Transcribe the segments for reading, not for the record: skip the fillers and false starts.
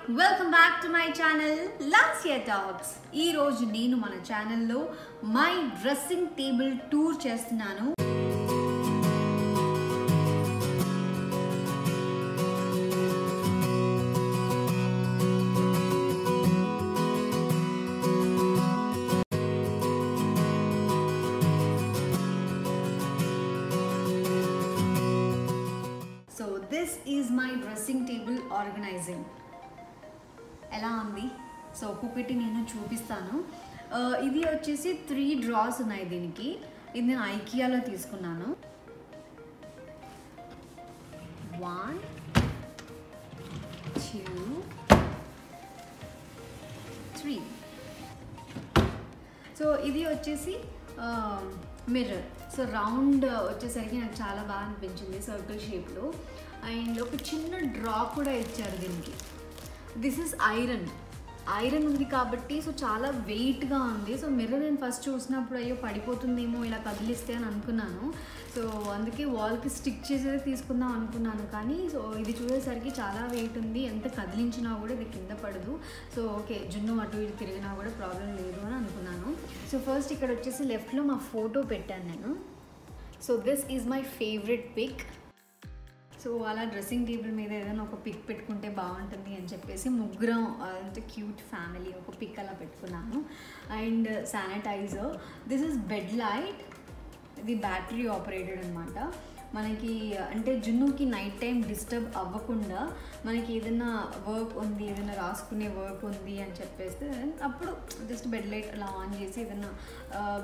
Welcome back to my channel Lasya talks. ఈ రోజు నేను మన ఛానల్లో మై డ్రెస్సింగ్ టేబుల్ టూర్ చేస్తున్నాను. So this is my dressing table organising. ఎలా ఉంది? సో ఒక్కొక్కటి నేను చూపిస్తాను. ఇది వచ్చేసి 3 డ్రాస్ ఉన్నాయి దీనికి. ఇది నేను ఐకియాలో తీసుకున్నాను. 1 2 3. సో ఇది వచ్చేసి మిర్రర్. సో రౌండ్ వచ్చేసరికి నాకు చాలా బాగా అనిపించింది, సర్కిల్ షేప్లో. అండ్ ఒక చిన్న డ్రా కూడా ఇచ్చారు దీనికి. దిస్ ఇస్ ఐరన్ ఉంది కాబట్టి సో చాలా వెయిట్గా ఉంది. సో మిర్రర్ నేను ఫస్ట్ చూసినప్పుడు అయ్యో పడిపోతుందేమో ఇలా కదిలిస్తే అని అనుకున్నాను. సో అందుకే వాల్కి స్టిక్ చేసేది తీసుకుందాం అనుకున్నాను. కానీ సో ఇది చూసేసరికి చాలా వెయిట్ ఉంది, ఎంత కదిలించినా కూడా ఇది కింద పడదు. సో ఓకే, జున్ను అటు ఇటు తిరిగినా కూడా ప్రాబ్లం లేదు అని అనుకున్నాను. సో ఫస్ట్ ఇక్కడ వచ్చేసి లెఫ్ట్లో మా ఫోటో పెట్టాను నేను. So this is my favourite pic. So అలా డ్రెస్సింగ్ టేబుల్ మీద ఏదైనా ఒక పిక్ పెట్టుకుంటే బాగుంటుంది అని చెప్పేసి ముగ్గురం అంటే క్యూట్ ఫ్యామిలీ ఒక పిక్ అలా పెట్టుకున్నాను. And sanitiser. This is bed light. ఇది బ్యాటరీ ఆపరేటెడ్ అనమాట. మనకి అంటే జున్నుకి నైట్ టైం డిస్టర్బ్ అవ్వకుండా మనకి ఏదైనా వర్క్ ఉంది, ఏదైనా రాసుకునే వర్క్ ఉంది అని చెప్పేస్తే అప్పుడు జస్ట్ బెడ్ లైట్ అలా ఆన్ చేసి ఏదైనా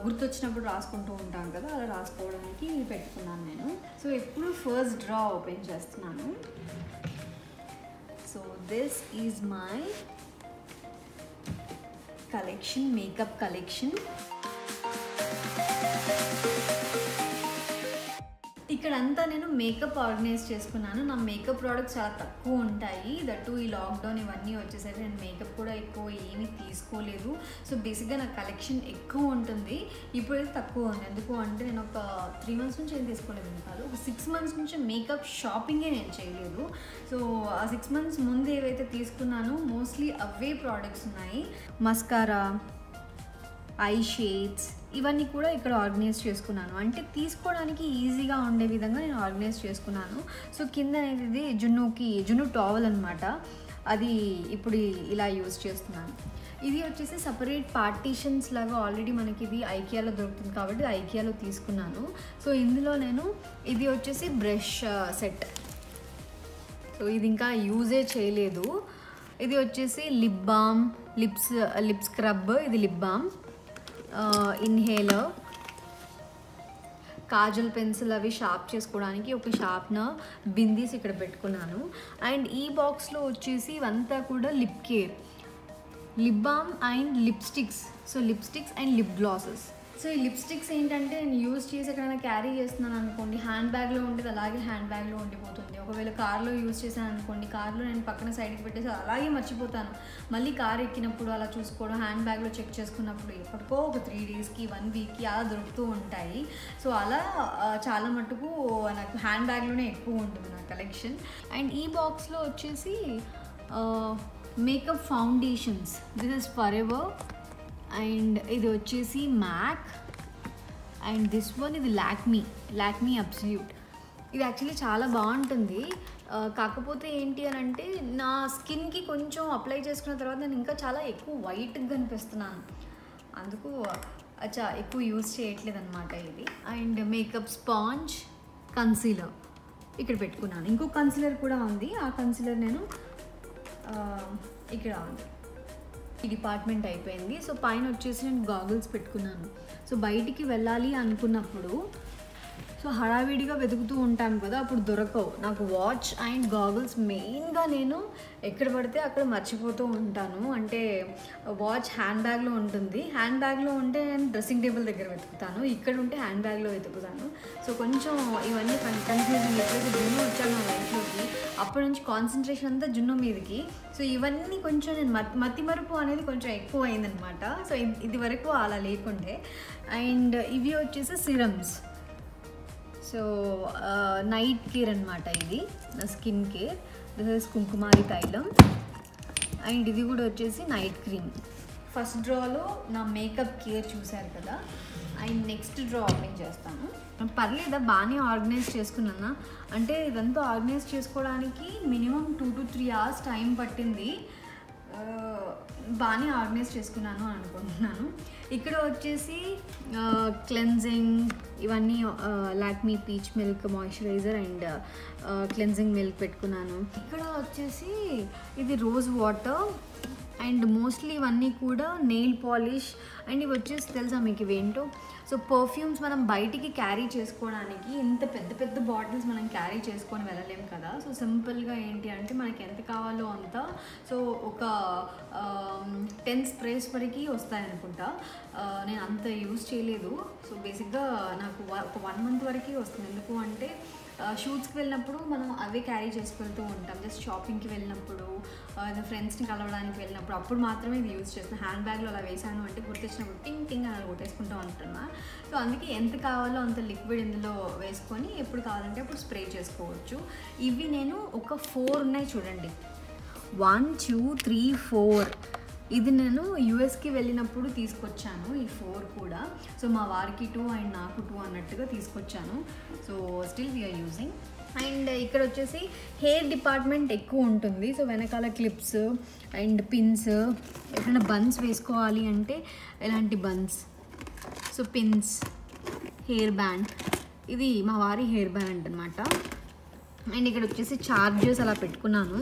గుర్తొచ్చినప్పుడు రాసుకుంటూ ఉంటాం కదా, అలా రాసుకోవడానికి పెట్టుకున్నాను నేను. సో ఎప్పుడు ఫస్ట్ డ్రా ఓపెన్ చేస్తున్నాను. So this is my collection, makeup collection. ఇక్కడంతా నేను మేకప్ ఆర్గనైజ్ చేసుకున్నాను. నా మేకప్ ప్రోడక్ట్స్ చాలా తక్కువ ఉంటాయి. దట్టు ఈ లాక్డౌన్ ఇవన్నీ వచ్చేసరికి నేను మేకప్ కూడా ఎక్కువ ఏమీ తీసుకోలేదు. సో బేసిక్గా నా కలెక్షన్ ఎక్కువ ఉంటుంది. ఇప్పుడైతే తక్కువ ఉంది. ఎందుకు అంటే నేను ఒక 3 months నుంచి ఏం తీసుకోలేదు కాదు, ఒక 6 months నుంచి మేకప్ షాపింగే నేను చేయలేదు. సో ఆ 6 months ముందు ఏవైతే తీసుకున్నానో మోస్ట్లీ అవే ప్రోడక్ట్స్ ఉన్నాయి. మస్కారా, ఐ షేడ్స్ ఇవన్నీ కూడా ఇక్కడ ఆర్గనైజ్ చేసుకున్నాను. అంటే తీసుకోవడానికి ఈజీగా ఉండే విధంగా నేను ఆర్గనైజ్ చేసుకున్నాను. సో కింద అనేది ఇది జున్ను టవల్ అనమాట. అది ఇప్పుడు ఇలా యూజ్ చేస్తున్నాను. ఇది వచ్చేసి సపరేట్ పార్టీషన్స్ లాగా ఆల్రెడీ మనకి ఇది ఐకియాలో దొరుకుతుంది కాబట్టి ఐకియాలో తీసుకున్నాను. సో ఇందులో నేను ఇది వచ్చేసి బ్రష్ సెట్. సో ఇది ఇంకా యూజే చేయలేదు. ఇది వచ్చేసి లిప్ బామ్, లిప్ స్క్రబ్, ఇది lip balm, inhaler, Kajal pencil అవి షార్ప్ చేసుకోవడానికి ఒక షార్ప్నర్, బిందీస్ ఇక్కడ పెట్టుకున్నాను. అండ్ ఈ బాక్స్లో వచ్చేసి ఇవంతా కూడా lip care, lip balm and lipsticks. So lipsticks and lip glasses. So ఈ లిప్స్టిక్స్ ఏంటంటే నేను యూజ్ చేసి ఎక్కడైనా క్యారీ చేస్తున్నాను అనుకోండి, హ్యాండ్ బ్యాగ్లో ఉండేది అలాగే హ్యాండ్ బ్యాగ్లో ఉండిపోతుంది. ఒకవేళ కార్లో యూజ్ చేశాను అనుకోండి, కార్లో నేను పక్కన సైడ్కి పెట్టేసి అలాగే మర్చిపోతాను. మళ్ళీ కార్ ఎక్కినప్పుడు అలా చూసుకోవడం, హ్యాండ్ బ్యాగ్లో చెక్ చేసుకున్నప్పుడు ఎప్పటికో ఒక 3 daysకి 1 weekకి అలా దొరుకుతూ ఉంటాయి. సో అలా చాలా మటుకు నాకు హ్యాండ్ బ్యాగ్లోనే ఎక్కువ ఉంటుంది నా కలెక్షన్. అండ్ ఈ బాక్స్లో వచ్చేసి makeup foundations. This is forever. And ఇది వచ్చేసి మ్యాక్. అండ్ దిస్ వన్ ఇది లాక్మీ అబ్సల్యూట్. ఇది యాక్చువల్లీ చాలా బాగుంటుంది. కాకపోతే ఏంటి అని అంటే నా స్కిన్కి కొంచెం అప్లై చేసుకున్న తర్వాత నేను ఇంకా చాలా ఎక్కువ వైట్గా కనిపిస్తున్నాను. అందుకు ఎక్కువ యూజ్ చేయట్లేదు అనమాట ఇది. అండ్ మేకప్ స్పాంజ్, కన్సీలర్ ఇక్కడ పెట్టుకున్నాను. ఇంకో కన్సీలర్ కూడా ఉంది. ఆ కన్సీలర్ నేను ఇక్కడ ఉంది. ఈ డిపార్ట్మెంట్ అయిపోయింది. సో పైన వచ్చేసి నేను గాగుల్స్ పెట్టుకున్నాను. సో బయటికి వెళ్ళాలి అనుకున్నప్పుడు సో హడావిడిగా వెతుకుతూ ఉంటాం కదా, అప్పుడు దొరకవు. నాకు వాచ్ అండ్ గాగుల్స్ మెయిన్గా నేను ఎక్కడ పడితే అక్కడ మర్చిపోతూ ఉంటాను. అంటే వాచ్ హ్యాండ్ బ్యాగ్లో ఉంటుంది. హ్యాండ్ బ్యాగ్లో ఉంటే నేను డ్రెస్సింగ్ టేబుల్ దగ్గర వెతుకుతాను, ఇక్కడ ఉంటే హ్యాండ్ బ్యాగ్లో వెతుకుతాను. సో కొంచెం ఇవన్నీ కన్ఫ్యూజింగ్. ఎప్పుడైతే జున్ను వచ్చాను నా లైఫ్లోకి అప్పటి నుంచి కాన్సన్ట్రేషన్ అంతా జున్ను మీదకి. సో ఇవన్నీ కొంచెం నేను మతిమరుపు అనేది కొంచెం ఎక్కువ అయిందనమాట. సో ఇది వరకు అలా లేకుండే. అండ్ ఇవి వచ్చేసి సిరమ్స్. సో నైట్ కేర్ అనమాట, ఇది నా స్కిన్ కేర్. దిస్ ఇస్ కుంకుమారి తైలం. అండ్ ఇది కూడా వచ్చేసి నైట్ క్రీమ్. ఫస్ట్ డ్రాలో నా మేకప్ కేర్ చూశారు కదా, అండ్ నెక్స్ట్ డ్రా ఓపెన్ చేస్తాను. పర్లేదా, బాగానే ఆర్గనైజ్ చేసుకున్నాను. అంటే ఇదంతా ఆర్గనైజ్ చేసుకోవడానికి మినిమం 2 to 3 hours టైం పట్టింది. బాగానే ఆర్గనైజ్ చేసుకున్నాను అని అనుకుంటున్నాను. ఇక్కడ వచ్చేసి క్లెన్జింగ్ ఇవన్నీ Lakme peach milk moisturiser and cleansing milk పెట్టుకున్నాను. ఇక్కడ వచ్చేసి ఇది రోజ్ వాటర్ అండ్ మోస్ట్లీ ఇవన్నీ కూడా నెయిల్ పాలిష్. అండ్ ఇవి వచ్చేసి తెలుసా మీకు ఇవేంటో? సో పర్ఫ్యూమ్స్ మనం బయటికి క్యారీ చేసుకోవడానికి ఇంత పెద్ద పెద్ద బాటిల్స్ మనం క్యారీ చేసుకొని వెళ్ళలేము కదా. సో సింపుల్గా ఏంటి అంటే మనకి ఎంత కావాలో అంత, సో ఒక 10 స్ప్రేస్ వరకు వస్తాయి అనుకుంటా. నేను అంత యూజ్ చేయలేదు. సో బేసిక్గా నాకు ఒక 1 month వరకు వస్తుంది. ఎందుకు అంటే షూట్స్కి వెళ్ళినప్పుడు మనం అవే క్యారీ చేసుకెళ్తూ ఉంటాం. జస్ట్ షాపింగ్కి వెళ్ళినప్పుడు, ఫ్రెండ్స్ని కలవడానికి వెళ్ళినప్పుడు అప్పుడు మాత్రమే ఇది యూజ్ చేస్తాను. హ్యాండ్ బ్యాగ్లో అలా వేసాను అంటే గుర్తొచ్చినప్పుడు టింగ్ టింగ్ అని కొట్టేసుకుంటూ ఉంటున్నా. సో అందుకే ఎంత కావాలో అంత లిక్విడ్ ఇందులో వేసుకొని ఎప్పుడు కావాలంటే అప్పుడు స్ప్రే చేసుకోవచ్చు. ఇవి నేను ఒక 4 ఉన్నాయి చూడండి, 1 2 3 4. ఇది నేను యూఎస్కి వెళ్ళినప్పుడు తీసుకొచ్చాను ఈ 4 కూడా. సో మా వారికి 2 అండ్ నాకు 2 అన్నట్టుగా తీసుకొచ్చాను. So still we're using. And ఇక్కడ వచ్చేసి హెయిర్ డిపార్ట్మెంట్ ఎక్కువ ఉంటుంది. సో వెనకాల క్లిప్స్ అండ్ పిన్స్, ఎక్కడైనా బన్స్ వేసుకోవాలి అంటే ఎలాంటి buns, so pins, hair band. ఇది మా వారి హెయిర్ బ్యాండ్ అనమాట. అండ్ ఇక్కడ వచ్చేసి ఛార్జర్స్ అలా పెట్టుకున్నాను.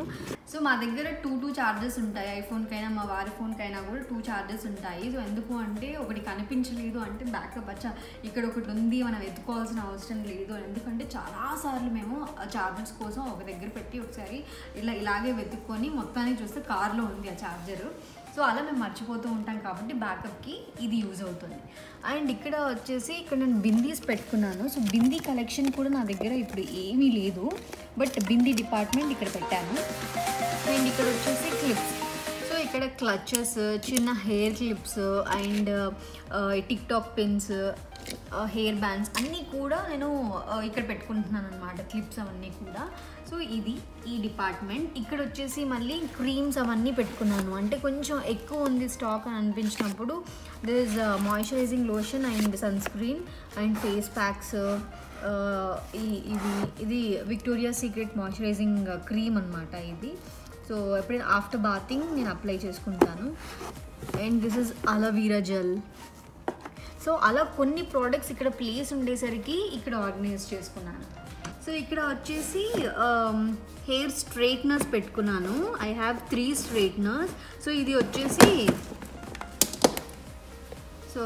సో మా దగ్గర 2 ఛార్జర్స్ ఉంటాయి. ఐఫోన్కైనా మా వారి ఫోన్కైనా కూడా 2 ఛార్జర్స్ ఉంటాయి. సో ఎందుకు అంటే ఒకటి కనిపించలేదు అంటే బ్యాకప్ ఇక్కడ ఒకటి ఉంది, మనం ఎత్తుకోవాల్సిన అవసరం లేదు. ఎందుకంటే చాలాసార్లు మేము ఛార్జర్స్ కోసం ఒక దగ్గర పెట్టి ఒకసారి ఇలాగే వెతుక్కొని మొత్తాన్ని చూస్తే కార్లో ఉంది ఆ ఛార్జరు. సో అలా మేము మర్చిపోతూ ఉంటాం కాబట్టి బ్యాకప్కి ఇది యూజ్ అవుతుంది. అండ్ ఇక్కడ వచ్చేసి ఇక్కడ నేను బిందీస్ పెట్టుకున్నాను. సో బిందీ కలెక్షన్ కూడా నా దగ్గర ఇప్పుడు ఏమీ లేదు, బట్ బిందీ డిపార్ట్మెంట్ ఇక్కడ పెట్టాను. అండ్ ఇక్కడ వచ్చేసి క్లిప్స్. సో ఇక్కడ క్లచెస్, చిన్న hair clips and tick talk pins, hair bands అన్నీ కూడా నేను ఇక్కడ పెట్టుకుంటున్నాను అనమాట, క్లిప్స్ అవన్నీ కూడా. సో ఇది ఈ డిపార్ట్మెంట్. ఇక్కడ వచ్చేసి మళ్ళీ క్రీమ్స్ అవన్నీ పెట్టుకున్నాను. అంటే కొంచెం ఎక్కువ ఉంది స్టాక్ అని అనిపించినప్పుడు this is moisturising lotion and sunscreen and face packs. ఇది విక్టోరియా సీక్రెట్ మాయిశ్చరైజింగ్ క్రీమ్ అనమాట ఇది. సో ఎప్పుడైనా ఆఫ్టర్ బాతింగ్ నేను అప్లై చేసుకుంటాను. And this is aloe vera gel. So అలా కొన్ని ప్రోడక్ట్స్ ఇక్కడ ప్లేస్ ఉండేసరికి ఇక్కడ ఆర్గనైజ్ చేసుకున్నాను. సో ఇక్కడ వచ్చేసి హెయిర్ స్ట్రైట్నర్స్ పెట్టుకున్నాను. I have 3 straighteners. సో ఇది వచ్చేసి సో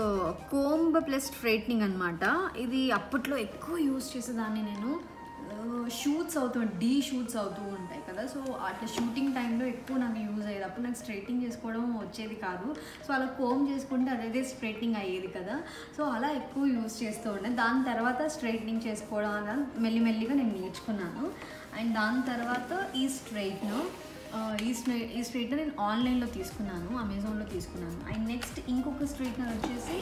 కోంబ్ ప్లస్ స్ట్రైట్నింగ్ అనమాట. ఇది అప్పట్లో ఎక్కువ యూజ్ చేసేదాన్ని నేను. షూట్స్ షూట్స్ అవుతూ ఉంటాయి కదా. సో అట్లా షూటింగ్ టైంలో ఎక్కువ నాకు యూజ్ అయ్యేది. అప్పుడు నాకు స్ట్రైట్నింగ్ చేసుకోవడం వచ్చేది కాదు. సో అలా కోమ్ చేసుకుంటే అదే స్ట్రైట్నింగ్ అయ్యేది కదా. సో అలా ఎక్కువ యూజ్ చేస్తూ ఉండే. దాని తర్వాత స్ట్రైట్నింగ్ చేసుకోవడం అలా మెల్లిమెల్లిగా నేను నేర్చుకున్నాను. అండ్ దాని తర్వాత ఈ స్ట్రైట్నర్ నేను ఆన్లైన్లో తీసుకున్నాను, అమెజాన్లో తీసుకున్నాను. అండ్ నెక్స్ట్ ఇంకొక స్ట్రైట్నర్ వచ్చేసి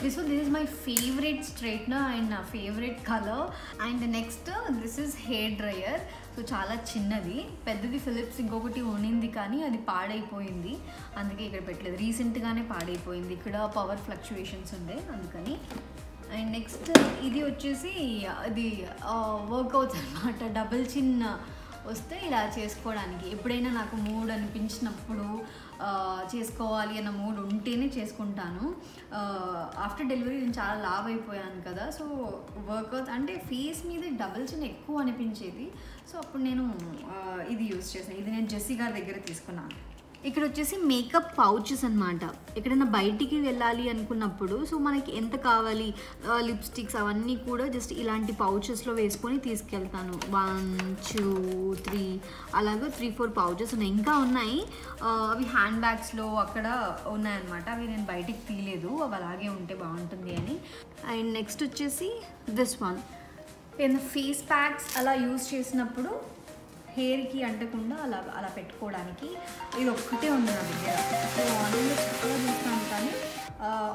this is my favorite straightener and na favorite color. And next this is hair dryer. So చాలా చిన్నది, పెద్దది ఫిలిప్స్ ఇంకొకటి ఉన్నింది కానీ అది పాడైపోయింది, అందుకే ఇక్కడ పెట్టలేదు. రీసెంట్గానే పాడైపోయింది, ఇక్కడ పవర్ ఫ్లక్చుయేషన్స్ ఉండే అందుకని. అండ్ నెక్స్ట్ ఇది వచ్చేసి అది వర్కౌట్స్ అనమాట. డబుల్ చిన్ వస్తే ఇలా చేసుకోవడానికి ఎప్పుడైనా నాకు మూడ్ అనిపించినప్పుడు చేసుకోవాలి అన్న మూడ్ ఉంటేనే చేసుకుంటాను. ఆఫ్టర్ డెలివరీ నేను చాలా లావ్ అయిపోయాను కదా. సో వర్కౌట్ అంటే ఫేస్ మీద డబుల్ చిన్ ఎక్కువ అనిపించేది. సో అప్పుడు నేను ఇది యూజ్ చేసాను. ఇది నేను జెస్సీ గారి దగ్గర తీసుకున్నాను. ఇక్కడ వచ్చేసి మేకప్ పౌచెస్ అనమాట. ఎక్కడైనా బయటికి వెళ్ళాలి అనుకున్నప్పుడు సో మనకి ఎంత కావాలి లిప్స్టిక్స్ అవన్నీ కూడా జస్ట్ ఇలాంటి పౌచెస్లో వేసుకొని తీసుకెళ్తాను. 1 2 3 అలాగే 3-4 పౌచెస్ ఉన్నాయి. ఇంకా ఉన్నాయి, అవి హ్యాండ్ బ్యాగ్స్లో అక్కడ ఉన్నాయన్నమాట. అవి నేను బయటికి తీయలేదు, అవి అలాగే ఉంటే బాగుంటుంది అని. అండ్ నెక్స్ట్ వచ్చేసి దిస్ వన్. నేను ఫేస్ ప్యాక్స్ అలా యూజ్ చేసినప్పుడు హెయిర్కి అంటకుండా అలా పెట్టుకోవడానికి ఇది ఒక్కటే ఉంది నా దగ్గర. సో ఆన్లైన్లో చాలా చూస్తాను కానీ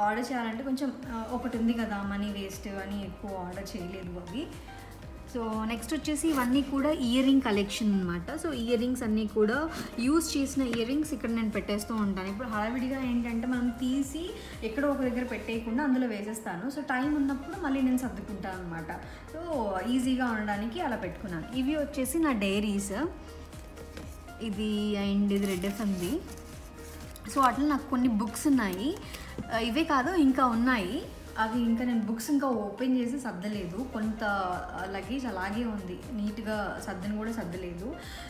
ఆర్డర్ చేయాలంటే కొంచెం ఒకటి ఉంది కదా, మనీ వేస్ట్ అని ఎక్కువ ఆర్డర్ చేయలేదు అవి. సో నెక్స్ట్ వచ్చేసి ఇవన్నీ కూడా ఇయర్ రింగ్ కలెక్షన్ అనమాట. సో ఇయర్ రింగ్స్ అన్నీ కూడా యూజ్ చేసిన ఇయర్ రింగ్స్ ఇక్కడ నేను పెట్టేస్తూ ఉంటాను. ఇప్పుడు హడావిడిగా ఏంటంటే మనం తీసి ఎక్కడో ఒక దగ్గర పెట్టేయకుండా అందులో వేసేస్తాను. సో టైం ఉన్నప్పుడు మళ్ళీ నేను సర్దుకుంటాను అనమాట. సో ఈజీగా ఉండడానికి అలా పెట్టుకున్నాను. ఇవి వచ్చేసి నా డైరీస్, ఇది అండ్ ఇది రెడ్ ఎఫ్ఎంది. సో అట్లా నాకు కొన్ని బుక్స్ ఉన్నాయి. ఇవే కాదు ఇంకా ఉన్నాయి. అవి ఇంకా నేను బుక్స్ ఇంకా ఓపెన్ చేసి సర్దలేదు. కొంత లగేజ్ అలాగే ఉంది, నీట్గా సర్దని కూడా సర్దలేదు.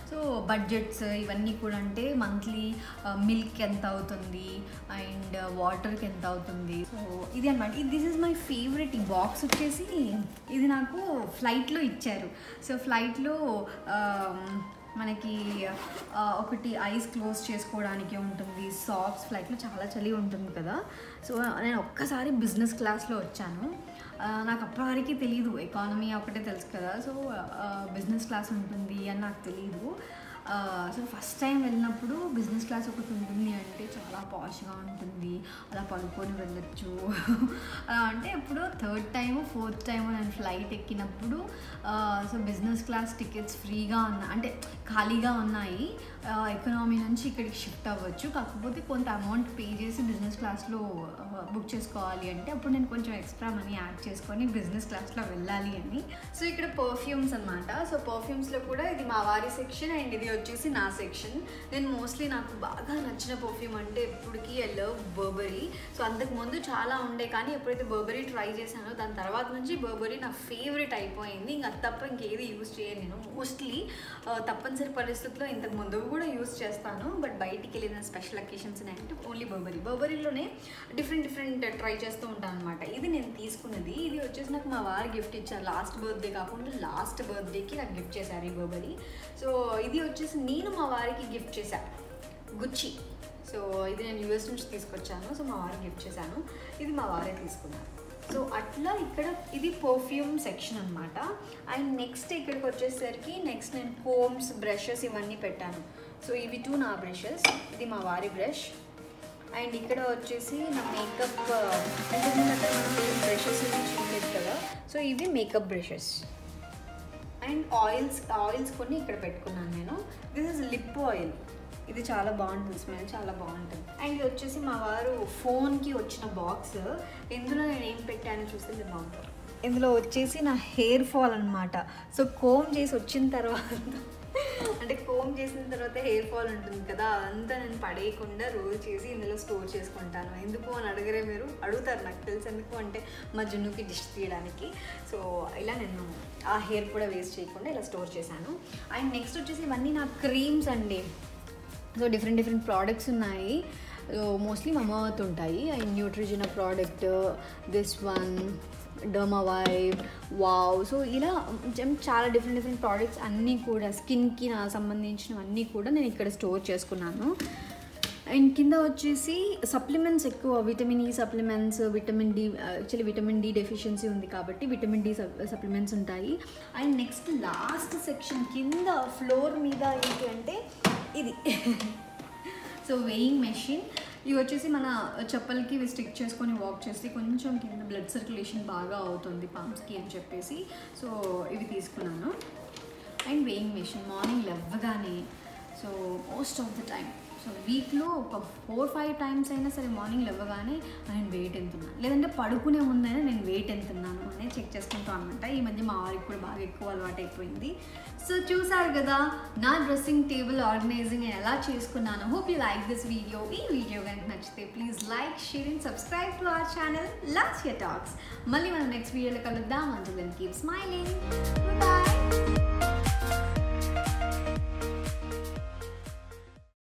సో బడ్జెట్స్ ఇవన్నీ కూడా అంటే మంత్లీ మిల్క్ ఎంత అవుతుంది అండ్ వాటర్కి ఎంత అవుతుంది. సో ఇది అనమాట. This is my favourite. ఈ బాక్స్ వచ్చేసి ఇది నాకు ఫ్లైట్లో ఇచ్చారు. సో ఫ్లైట్లో మనకి ఒకటి ఐస్ క్లోజ్ చేసుకోవడానికి ఉంటుంది, సాక్స్, ఫ్లైట్లో చాలా చలి ఉంటుంది కదా. సో నేను ఒక్కసారి బిజినెస్ క్లాస్లో వచ్చాను. నాకు అప్పటివరకు తెలీదు, ఎకానమీ ఒకటే తెలుసు కదా. సో బిజినెస్ క్లాస్ ఉంటుంది అని నాకు తెలీదు. సో ఫస్ట్ టైం వెళ్ళినప్పుడు బిజినెస్ క్లాస్ ఒకటి ఉంటుంది అంటే చాలా పాష్గా ఉంటుంది, అలా పడుకొని వెళ్ళొచ్చు. అంటే ఇప్పుడు థర్డ్ టైము ఫోర్త్ టైము నేను ఫ్లైట్ ఎక్కినప్పుడు సో బిజినెస్ క్లాస్ టికెట్స్ ఫ్రీగా ఉన్నాయి, అంటే ఖాళీగా ఉన్నాయి. ఎకనామీ నుంచి ఇక్కడికి షిఫ్ట్ అవ్వచ్చు, కాకపోతే కొంత అమౌంట్ పే చేసి బిజినెస్ క్లాస్లో బుక్ చేసుకోవాలి. అంటే అప్పుడు నేను కొంచెం ఎక్స్ట్రా మనీ యాడ్ చేసుకొని బిజినెస్ క్లాస్లో వెళ్ళాలి అని. సో ఇక్కడ పర్ఫ్యూమ్స్ అనమాట. సో పర్ఫ్యూమ్స్లో కూడా ఇది మా వారి సెక్షన్ అండ్ ఇది వచ్చేసి నా సెక్షన్. నేను మోస్ట్లీ నాకు బాగా నచ్చిన పర్ఫ్యూమ్ అంటే ఎప్పటికీ ఐ లవ్ బర్బరీ. సో అంతకుముందు చాలా ఉండే, కానీ ఎప్పుడైతే బర్బరీ ట్రై చేశానో దాని తర్వాత నుంచి బర్బరీ నా ఫేవరెట్ అయిపోయింది. ఇంకా తప్ప ఇంకేది యూజ్ చేయను నేను. మోస్ట్లీ తప్పనిసరి పరిస్థితుల్లో ఇంతకు ముందు కూడా యూజ్ చేస్తాను, బట్ బయటికి వెళ్ళిన స్పెషల్ అకేషన్స్ అంటే ఓన్లీ బర్బరీలోనే డిఫరెంట్ ట్రై చేస్తూ ఉంటాను అనమాట. ఇది నేను తీసుకున్నది. ఇది వచ్చేసి నాకు మా వారు గిఫ్ట్ ఇచ్చారు. లాస్ట్ బర్త్డే కాకుండా లాస్ట్ బర్త్డేకి నాకు గిఫ్ట్ చేశారు ఈ బర్బరీ. సో ఇది వచ్చేసి నేను మా వారికి గిఫ్ట్ చేశాను, గుచ్చి. సో ఇది నేను యూఎస్ నుంచి తీసుకొచ్చాను. సో మా వారికి గిఫ్ట్ చేశాను, ఇది మా వారే తీసుకున్నారు. సో అట్లా ఇక్కడ ఇది పర్ఫ్యూమ్ సెక్షన్ అనమాట. అండ్ నెక్స్ట్ ఇక్కడికి వచ్చేసరికి నెక్స్ట్ నేను కోమ్స్, బ్రషెస్ ఇవన్నీ పెట్టాను. సో ఇవి 2 నా బ్రషెస్, ఇది మా వారి బ్రష్. అండ్ ఇక్కడ వచ్చేసి నా మేకప్, అంటే మనం బ్రషెస్ చూడలేదు కదా. సో ఇవి మేకప్ బ్రషెస్. అండ్ ఆయిల్స్ కొన్ని ఇక్కడ పెట్టుకున్నాను నేను. దిస్ ఇస్ లిప్ ఆయిల్, ఇది చాలా బాగుంటుంది, స్మెల్ చాలా బాగుంటుంది. అండ్ ఇది వచ్చేసి మా వారు ఫోన్కి వచ్చిన బాక్స్. ఇందులో నేను ఏం పెట్టానో చూస్తే మీరు బాగుంటుంది. ఇందులో వచ్చేసి నా హెయిర్ ఫాల్ అనమాట. సో కోమ్ చేసి వచ్చిన తర్వాత, అంటే కోమ్ చేసిన తర్వాత హెయిర్ ఫాల్ ఉంటుంది కదా, అదంతా నేను పడేయకుండా రోల్ చేసి ఇందులో స్టోర్ చేసుకుంటాను. ఎందుకు అని అడగరే మీరు, అడుగుతారు నాకు తెలుసు. ఎందుకు అంటే మా జున్నుకి డిష్ తీయడానికి. సో ఇలా నేను ఆ హెయిర్ కూడా వేస్ట్ చేయకుండా ఇలా స్టోర్ చేశాను. అండ్ నెక్స్ట్ వచ్చేసి ఇవన్నీ నా క్రీమ్స్ అండి. సో డిఫరెంట్ ప్రోడక్ట్స్ ఉన్నాయి. మోస్ట్లీ మమావర్త్ ఉంటాయి. And Neutrogena product, this one డర్మావైవ్, వావ్. సో ఇలా చాలా డిఫరెంట్ ప్రోడక్ట్స్ అన్నీ కూడా స్కిన్కి నా సంబంధించినవన్నీ కూడా నేను ఇక్కడ స్టోర్ చేసుకున్నాను. అండ్ కింద వచ్చేసి సప్లిమెంట్స్ ఎక్కువ, vitamin E supplements, vitamin D. Actually vitamin D deficiency ఉంది కాబట్టి విటమిన్ డి సప్లిమెంట్స్ ఉంటాయి. అండ్ నెక్స్ట్ లాస్ట్ సెక్షన్ కింద ఫ్లోర్ మీద ఏంటి అంటే ఇది సో వెయింగ్ మెషిన్. ఇవి వచ్చేసి మన చెప్పలకి ఇవి స్టిక్ చేసుకొని వాక్ చేసి కొంచెం కింద బ్లడ్ సర్క్యులేషన్ బాగా అవుతుంది పామ్స్కి అని చెప్పేసి సో ఇవి తీసుకున్నాను. అండ్ వెయింగ్ మెషిన్ మార్నింగ్ లేవగానే, so most of the time, so వీక్లో ఒక 4-5 టైమ్స్ అయినా సరే మార్నింగ్ లేవగానే నేను వెయిట్ ఎంతున్నాను, లేదంటే పడుకునే ముందైనా నేను వెయిట్ ఎంతున్నాను అనేది చెక్ చేసుకుంటాను అనమాట. ఈ మధ్య మా వారికి కూడా బాగా ఎక్కువ అలవాటు అయిపోయింది. సో చూసారు కదా నా డ్రెస్సింగ్ టేబుల్ ఆర్గనైజింగ్ ఎలా చేసుకున్నాను. Hope you like this video. ఈ వీడియో కనుక నచ్చితే please like, share and subscribe to our channel Lasya talks. మళ్ళీ మనం నెక్స్ట్ వీడియోలో కలుద్దాం. Until then keep smiling. Bye.